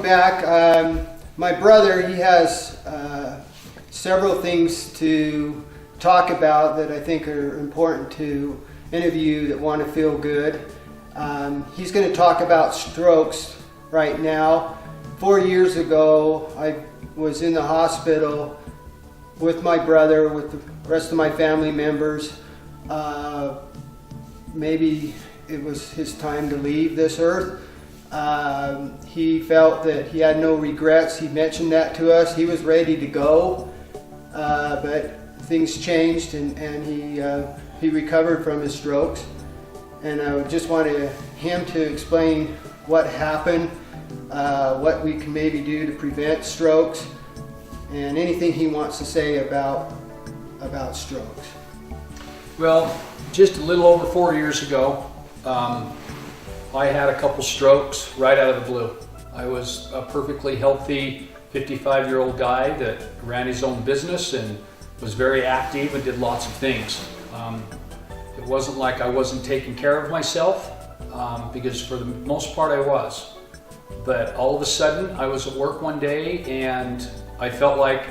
back. My brother, he has several things to talk about that I think are important to any of you that want to feel good. He's going to talk about strokes right now. 4 years ago, I was in the hospital with my brother, with the rest of my family members. Maybe it was his time to leave this earth. He felt that he had no regrets. He mentioned that to us. He was ready to go, but things changed, and he recovered from his strokes. And I just wanted him to explain what happened, what we can maybe do to prevent strokes, and anything he wants to say about strokes. Well, just a little over 4 years ago, I had a couple strokes right out of the blue. I was a perfectly healthy 55-year-old guy that ran his own business and was very active and did lots of things. It wasn't like I wasn't taking care of myself, because for the most part I was. But all of a sudden I was at work one day and I felt like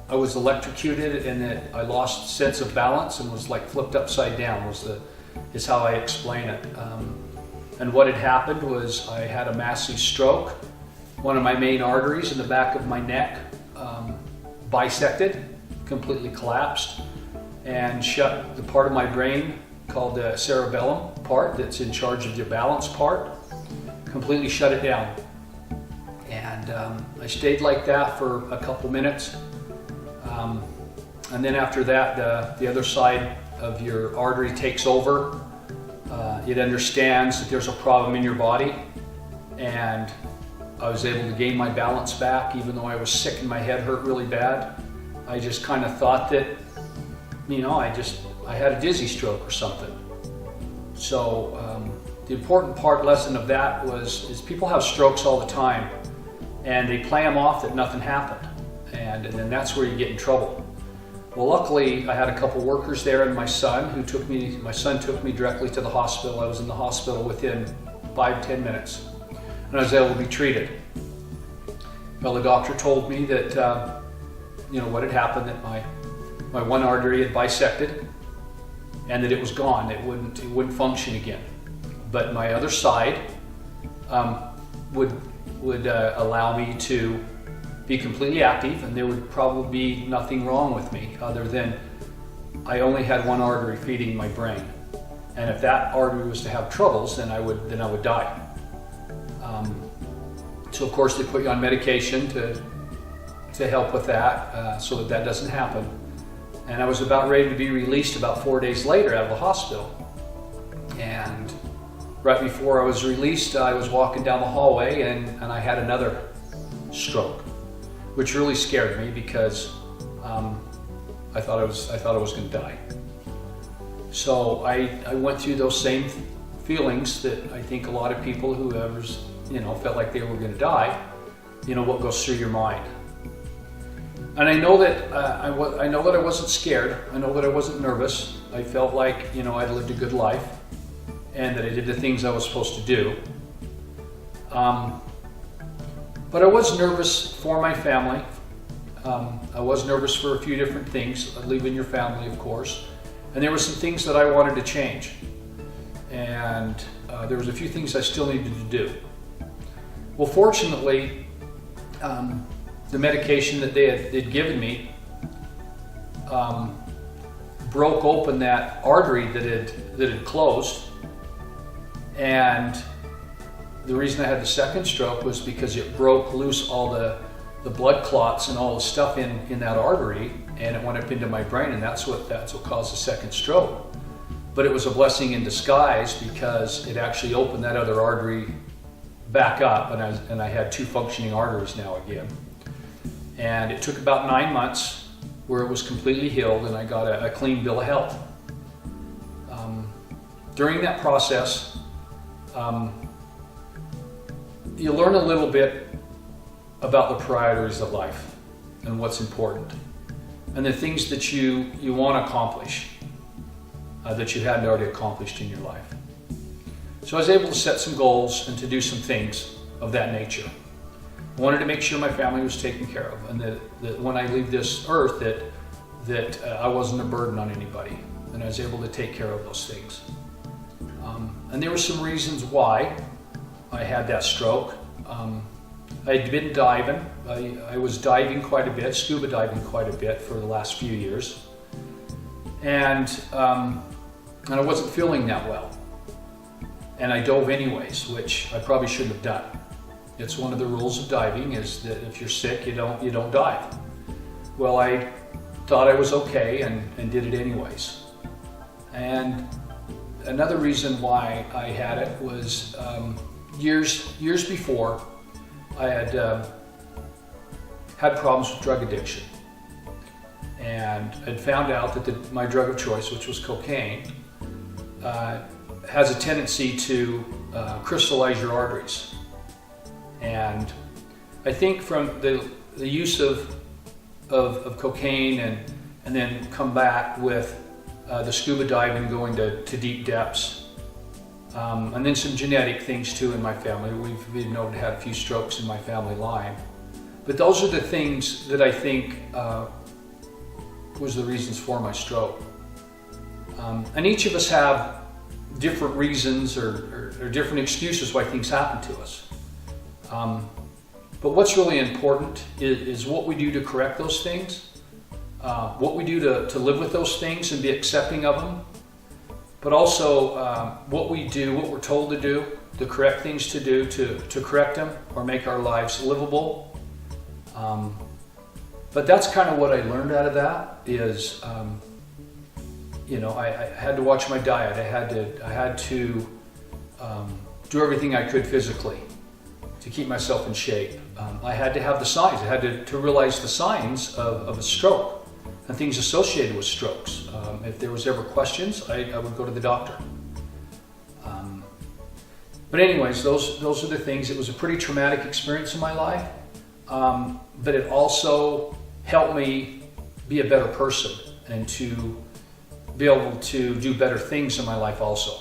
I was electrocuted and that I lost sense of balance and was like flipped upside down is how I explain it. And what had happened was I had a massive stroke. One of my main arteries in the back of my neck bisected, completely collapsed, and shut the part of my brain called the cerebellum part that's in charge of your balance part, completely shut it down. And I stayed like that for a couple minutes. And then after that, the other side of your artery takes over. It understands that there's a problem in your body, and I was able to gain my balance back even though I was sick and my head hurt really bad. I just kind of thought that, I had a dizzy stroke or something. So the important lesson of that is people have strokes all the time and they play them off that nothing happened, and then that's where you get in trouble. Well, luckily I had a couple workers there and my son took me directly to the hospital. I was in the hospital within 5-10 minutes and I was able to be treated. Well, the doctor told me that what had happened, that my one artery had bisected and that it was gone. It wouldn't function again. But my other side would allow me to be completely active, and there would probably be nothing wrong with me other than I only had one artery feeding my brain. And if that artery was to have troubles, then I would die. So of course they put you on medication to help with that, so that doesn't happen. And I was about ready to be released about 4 days later out of the hospital. And right before I was released, I was walking down the hallway and I had another stroke, which really scared me because I thought I was going to die. So I went through those same feelings that I think a lot of people who ever felt like they were going to die, what goes through your mind. And I know that I wasn't scared. I know that I wasn't nervous. I felt like I'd lived a good life and that I did the things I was supposed to do. But I was nervous for my family. I was nervous for a few different things, leaving your family, of course. And there were some things that I wanted to change. And there was a few things I still needed to do. Well, fortunately, the medication that they'd given me broke open that artery that had closed. And the reason I had the second stroke was because it broke loose all the blood clots and all the stuff in that artery, and it went up into my brain, and that's what caused the second stroke. But it was a blessing in disguise because it actually opened that other artery back up, and I had two functioning arteries now again. And it took about 9 months where it was completely healed, and I got a clean bill of health. During that process, you learn a little bit about the priorities of life and what's important and the things that you want to accomplish that you hadn't already accomplished in your life. So I was able to set some goals and to do some things of that nature. I wanted to make sure my family was taken care of, and that when I leave this earth, that I wasn't a burden on anybody, and I was able to take care of those things. And there were some reasons why I had that stroke. I had been diving. I was diving quite a bit, scuba diving quite a bit for the last few years, and I wasn't feeling that well. And I dove anyways, which I probably shouldn't have done. It's one of the rules of diving is that if you're sick, you don't dive. Well, I thought I was okay and did it anyways. And another reason why I had it was years before I had had problems with drug addiction. And I'd found out that my drug of choice, which was cocaine, has a tendency to crystallize your arteries. And I think from the use of cocaine and then come back with the scuba diving, going to deep depths, and then some genetic things too in my family. We've been known to have a few strokes in my family line. But those are the things that I think was the reasons for my stroke. And each of us have different reasons or different excuses why things happen to us. But what's really important is what we do to correct those things, what we do to live with those things and be accepting of them, but also what we do, what we're told to do, the correct things to do to correct them or make our lives livable. But that's kind of what I learned out of that is, I had to watch my diet. I had to do everything I could physically to keep myself in shape. I had to have the signs. I had to realize the signs of a stroke and things associated with strokes. If there was ever questions, I would go to the doctor. But anyways, those are the things. It was a pretty traumatic experience in my life, but it also helped me be a better person and to be able to do better things in my life also.